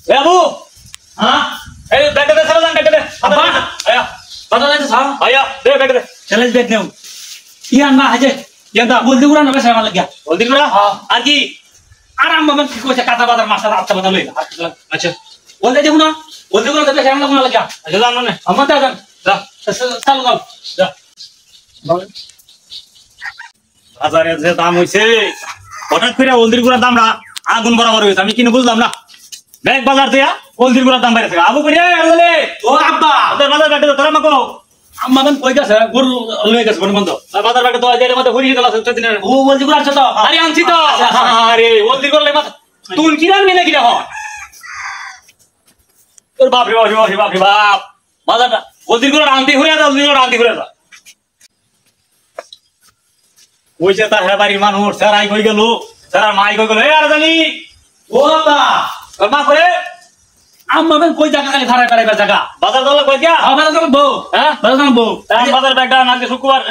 এ আবু হ্যাঁ এই ব্যাগটা দে চলে যান ব্যাগটা দে আব্বা আয়া বাজার যাইতে ছাড় আয়া দে ব্যাগটা দে চ্যালেঞ্জ ব্যাগ নেও ইয়ান না হাজে ইয়ান দা বলদি গুড়া না বেশা লাগিয়া বলদি গুড়া আর কি আর আম্মা কি কইছে কাঁচা বাজার মাছ আচ্ছা বাজার লই আচ্ছা বলতে দেখো না বলদি গুড়া তো বেশা লাগিয়া আচ্ছা জান না আম্মা তা যান যা চল যাও যা বাজারে যে দাম হইছে হঠাৎ করে হলদির গুড়ার দামটা আগুন বরাবর হয়েছে আমি কিনে বুঝলাম না ব্যাগ বাজার থেকে হলদির গুড়ার দাম বাইরে থেকে আবু করে ও আব্বা তোর বাজার ব্যাগটা তোরা মাকো আম্মা গান কই গেছে গরু লয়ে গেছে বন্ধ বন্ধ বাজার ব্যাগটা তো আইদের মধ্যে ঘুরিয়ে গেল 14 দিনের ও হলদি গুড়া আছে তো আরে আনছি তো আরে হলদি গুড়া মাথা তুই কি রান মিলে কি দেখো তোর বাপ রে বাপ রে বাপ বাজারটা হলদির গুড়া আনতে ঘুরে যা হলদির গুড়া আনতে ঘুরে যা ওইছে তার বাড়ির মানুষ সারাই কই গেল সারা মাই কই গেল এ আর জানি ও বাবা তোর মা করে আম্মা বেন কই জায়গা খালি খারাপ খারাপ জায়গা বাজার দল কই দিয়া বাজার দল বউ হ্যাঁ বাজার দল বউ বাজার ব্যাগটা নাকি শুক্রবার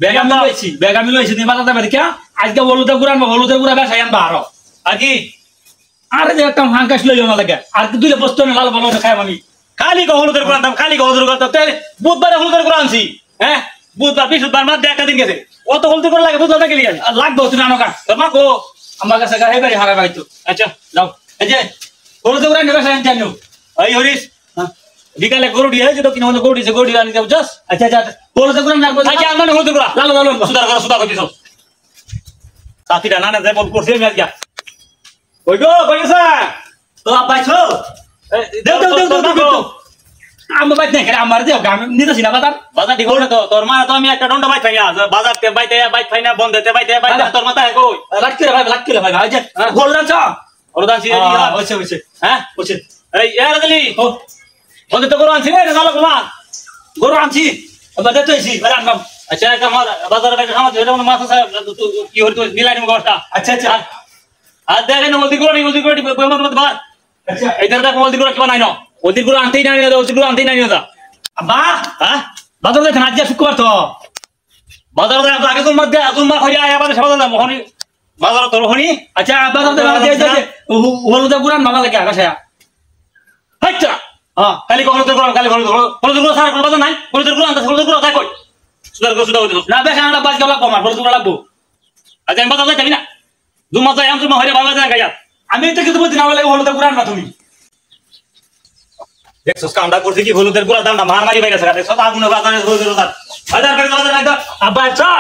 ব্যাগ আমি লইছি তুমি বাজার যাবে কি আজকে হলুদের গুড়া বেশাই আনবা আর কি আরে যে একটা হাঙ্কাশ লইও না লাগে আর কি দুইটা বস্তু লাল ভালো খাই আমি খালি হলুদের গুড়া দাম খালি হলুদের গুড়া তো বুধবারে হলুদের গুড়া আনছি হ্যাঁ বুধবার বৃহস্পতিবার মাঝে একটা দিন গেছে অত হলদি করে লাগে বুঝতে গেলি লাগবে তুমি আনো কান তোমা কো আমার কাছে গায়ে বাড়ি হারা বাইতো আচ্ছা যাও এই যে হলদি করে নেবে সাইন জানো এই হরিশ বিকালে গরু দিয়ে যে তো কিনা হলো গরু আনি যাও জাস আচ্ছা আচ্ছা হলদি করে লাগবে আচ্ছা আমার হলদি করে লালো লালো সুদা করে দিছো সাথীরা না না যাই বল করছে আমি আজকে কই গো কইছা তো আপাইছো দেও আমি বাইতে না আমার দেও আমি নিতেছি না বাজার ঠিক হলো তো তোর মা তো আমি একটা দন্ড বাইতে না বাজার তে বাইতে না বন্ধ তে বাইতে তোর মাথা কই লাগ করে ভাই আজ গোলদান চ গোলদান ছি হইছে হ্যাঁ হইছে এই রাজলি ও বন্ধ তো গরু আনছি রে নালো কুমা গরু আনছি বাজার তো আইছি আরে আনলাম আচ্ছা আমার বাজারে বাইতে খাওয়া এটা মাথা কি হল তো মিলাই নিব কথা আচ্ছা আচ্ছা আর দেখেন হলদি গরু বইমার মধ্যে বার আচ্ছা এইটার দেখ হলদি গরু কি বানাই না ওদের গুলো আনতেই নাই না ওদের গুলো আনতেই নাই না আব্বা হ্যাঁ বাজার দেখেন আজ শুক্রবার তো বাজার আগে তোর মধ্যে তোমার হইয়া আয়া বাজার সবাই দাম হনি বাজার তোর হনি আচ্ছা বাজার দে হলুদ গুড়ান মামা লাগে আকাশে আচ্ছা হ্যাঁ খালি হলুদের গুড়ান খালি হলুদের গুড়া সারা বাজার নাই হলুদের গুড়া আনতে হলুদের গুড়া তাই কই সুদা হইতো না বেশ আমরা বাজ গেল কমার হলুদ গুড়া লাগবো আচ্ছা আমি বাজার যাই না দুমা যাই আমি হইয়া বাজার গায়া আমি তো কিছু বুঝি না বলে হলুদের গুড়ান না তুমি দেখছো কামটা করছে কি হলুদের গুড়া দামটা মারামারি হয়ে গেছে দেখছো আগুনে বাজারে হলুদের দাম বাজার করে বাজার একদম আব্বা চা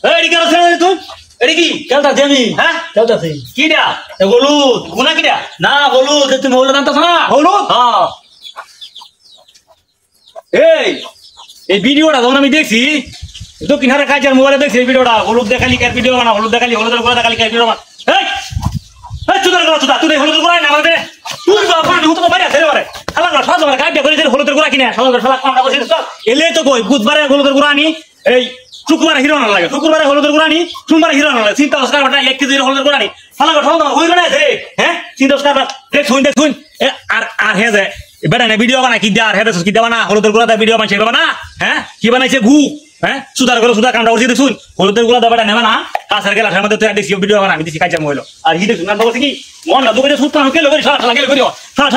এই কি করছ তুই এডি কি কেলটা দেমি হ্যাঁ কেলটা দেই কিডা এ হলুদ গুনা কিডা না হলুদ তুমি হলুদ আনতাছ না হলুদ হ্যাঁ এই ভিডিওটা যখন আমি দেখছি তো কিনারে কাজের মোবাইলে দেখছি এই ভিডিওটা হলুদ দেখালি কার ভিডিও বানা হলুদ দেখালি হলুদের গুড়া দেখালি কার ভিডিও বানা এই তুই হলুদের গুড়া না আমাদের তুই বাবা আমি তো বাইরে ধরে পারে শালা গো সব আমার কাটে করে হলুদের গুড়া কিনে শালা গো শালা কামটা করছিস তো এলে তো কই বুধবারে হলুদের গুড়া আনি এই শুক্রবারে হিরো না লাগে শুক্রবারে হলুদের গুড়া আনি সোমবারে হিরো না লাগে চিন্তা করছ না 1 কেজি হলুদের গুড়া আনি শালা গো সব হই না রে হ্যাঁ চিন্তা করছ না দেখুন আর হে যায় বেটা না ভিডিও বানা কি দে আর হে কি দেবা না হলুদের গুড়া দা ভিডিও বানাইছে বাবা না হ্যাঁ কি বানাইছে ঘু হ্যাঁ সুদার করে সুদা কামটা করছিস শুন হলুদের গুড়া দাবাটা নেবা না কাছের গেলার মধ্যে তুই দেখছি ভিডিও বানা আমি দিছি কাজা মইলো আর হি দেখুন না বলছি কি মন না দুপুরে সুস্তা কেলো করি সারা গেল করিও সারা